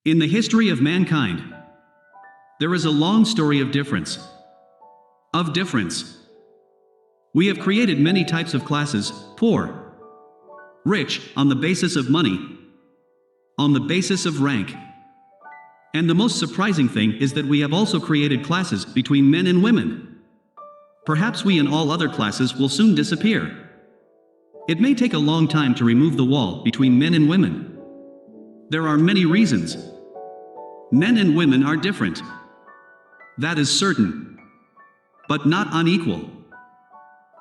In the history of mankind, there is a long story of difference. We have created many types of classes: poor, rich, on the basis of money, on the basis of rank. And the most surprising thing is that we have also created classes between men and women. Perhaps we and all other classes will soon disappear. It may take a long time to remove the wall between men and women. There are many reasons. Men and women are different. That is certain. But not unequal.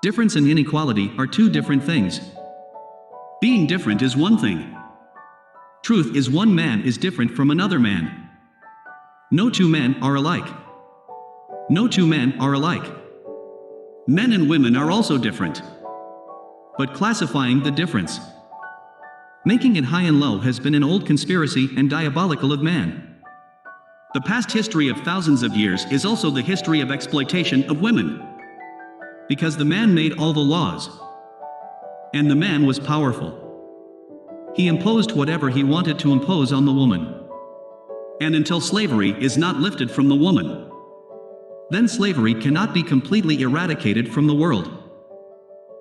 Difference and inequality are two different things. Being different is one thing. Truth is one man is different from another man. No two men are alike. No two men are alike. Men and women are also different. But classifying the difference, making it high and low, has been an old conspiracy and diabolical of man. The past history of thousands of years is also the history of exploitation of women. Because the man made all the laws. And the man was powerful. He imposed whatever he wanted to impose on the woman. And until slavery is not lifted from the woman, then slavery cannot be completely eradicated from the world.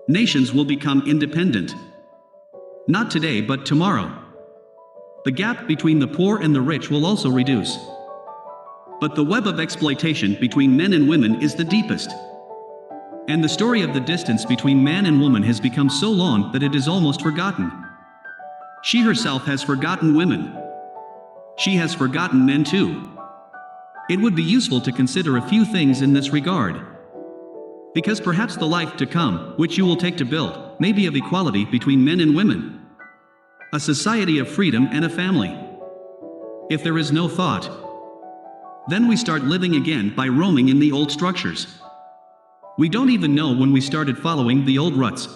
Nations will become independent. Not today but tomorrow. The gap between the poor and the rich will also reduce. But the web of exploitation between men and women is the deepest. And the story of the distance between man and woman has become so long that it is almost forgotten. She herself has forgotten women. She has forgotten men too. It would be useful to consider a few things in this regard. Because perhaps the life to come, which you will take to build, may be of equality between men and women. A society of freedom and a family. If there is no thought, then we start living again by roaming in the old structures. We don't even know when we started following the old ruts.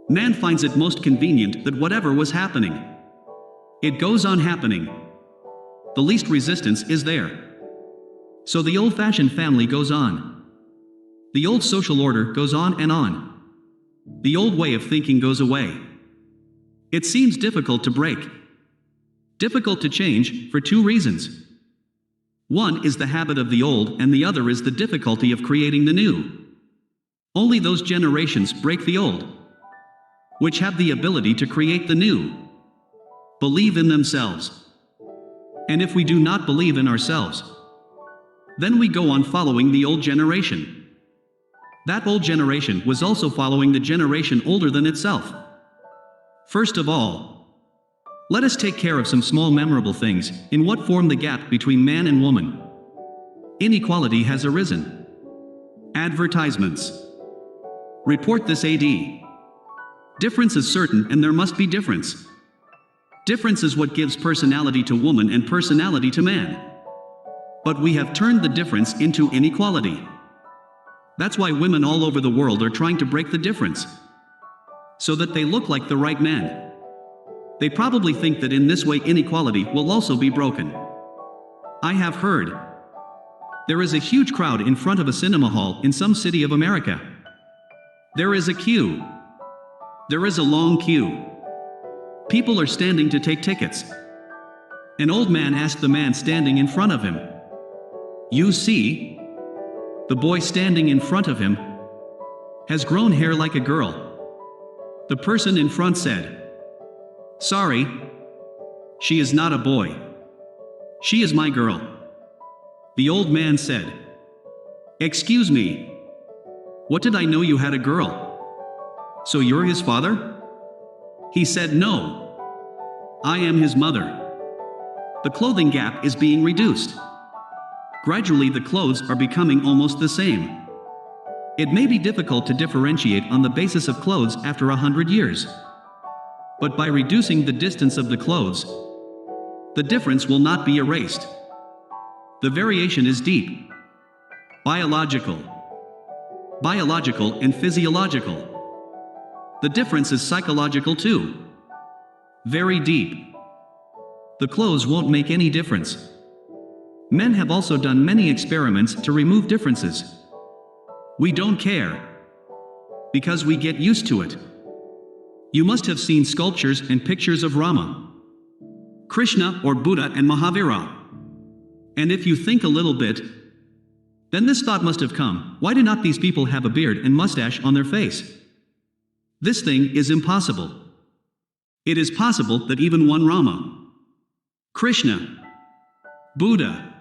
Man finds it most convenient that whatever was happening, it goes on happening. The least resistance is there. So the old-fashioned family goes on. The old social order goes on and on. The old way of thinking goes away. It seems difficult to break. Difficult to change, for two reasons. One is the habit of the old, and the other is the difficulty of creating the new. Only those generations break the old, which have the ability to create the new, believe in themselves. And if we do not believe in ourselves, then we go on following the old generation. That old generation was also following the generation older than itself. First of all, let us take care of some small memorable things in what form the gap between man and woman. Inequality has arisen. Advertisements. Report this AD. Difference is certain, and there must be difference. Difference is what gives personality to woman and personality to man. But we have turned the difference into inequality. That's why women all over the world are trying to break the difference, so that they look like the right man. They probably think that in this way inequality will also be broken. I have heard. There is a huge crowd in front of a cinema hall in some city of America. There is a queue. There is a long queue. People are standing to take tickets. An old man asked the man standing in front of him, "You see? The boy standing in front of him has grown hair like a girl." The person in front said, "Sorry, she is not a boy. She is my girl." The old man said, "Excuse me, what did I know you had a girl? So you're his father?" He said, "No, I am his mother." The clothing gap is being reduced. Gradually the clothes are becoming almost the same. It may be difficult to differentiate on the basis of clothes after 100 years. But by reducing the distance of the clothes, the difference will not be erased. The variation is deep. Biological and physiological. The difference is psychological too. Very deep. The clothes won't make any difference. Men have also done many experiments to remove differences. We don't care, because we get used to it. You must have seen sculptures and pictures of Rama. Krishna or Buddha and Mahavira. And if you think a little bit, then this thought must have come: why do not these people have a beard and mustache on their face? This thing is impossible. It is possible that even one Rama, Krishna, Buddha,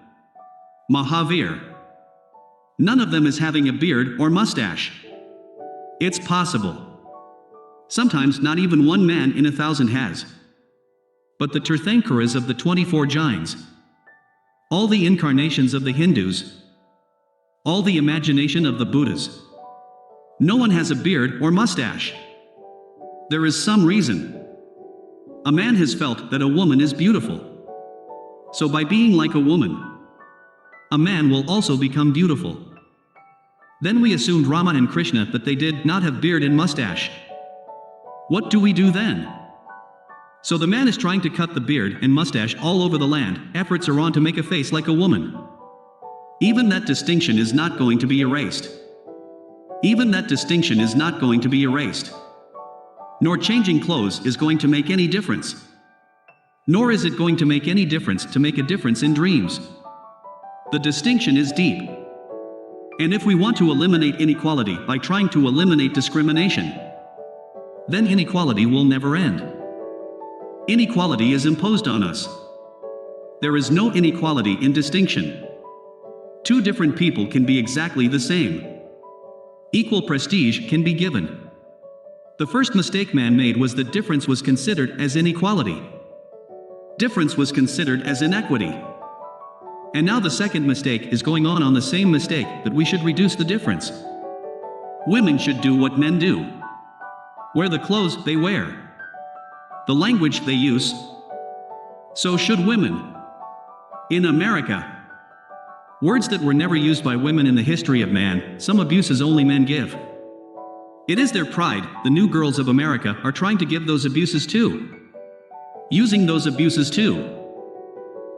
Mahavir, none of them is having a beard or mustache. It's possible. Sometimes not even one man in 1,000 has. But the Tirthankaras of the 24 Jains, all the incarnations of the Hindus, all the imagination of the Buddhas, no one has a beard or mustache. There is some reason. A man has felt that a woman is beautiful. So by being like a woman, a man will also become beautiful. Then we assumed Rama and Krishna that they did not have beard and mustache. What do we do then? So the man is trying to cut the beard and mustache all over the land. Efforts are on to make a face like a woman. Even that distinction is not going to be erased. Even that distinction is not going to be erased. Nor changing clothes is going to make any difference. Nor is it going to make any difference to make a difference in dreams. The distinction is deep. And if we want to eliminate inequality by trying to eliminate discrimination, then inequality will never end. Inequality is imposed on us. There is no inequality in distinction. Two different people can be exactly the same. Equal prestige can be given. The first mistake man made was that difference was considered as inequality. Difference was considered as inequity. And now the second mistake is going on the same mistake, that we should reduce the difference. Women should do what men do. Wear the clothes they wear. The language they use. So should women. In America, words that were never used by women in the history of man, some abuses only men give. It is their pride. The new girls of America are trying to give those abuses too. Using those abuses too.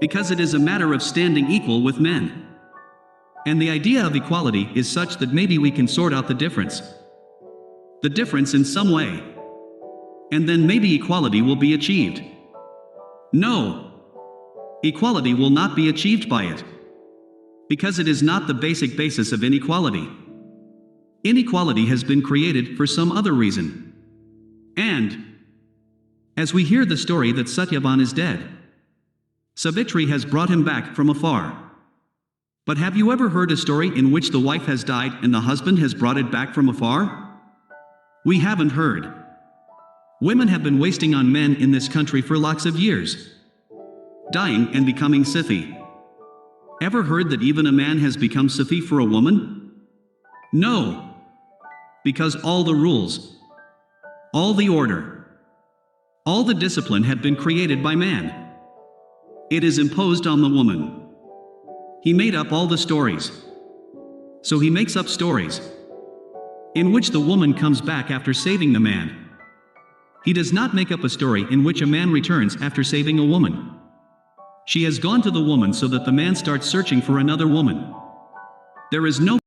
Because it is a matter of standing equal with men. And the idea of equality is such that maybe we can sort out the difference. The difference in some way. And then maybe equality will be achieved. No. Equality will not be achieved by it. Because it is not the basic basis of inequality. Inequality has been created for some other reason. And as we hear the story that Satyavan is dead, Savitri has brought him back from afar. But have you ever heard a story in which the wife has died and the husband has brought it back from afar? We haven't heard. Women have been wasting on men in this country for lots of years. Dying and becoming Sithi. Ever heard that even a man has become Sithi for a woman? No. Because all the rules, all the order, all the discipline have been created by man. It is imposed on the woman. He made up all the stories. So he makes up stories in which the woman comes back after saving the man. He does not make up a story in which a man returns after saving a woman. She has gone to the woman so that the man starts searching for another woman. There is no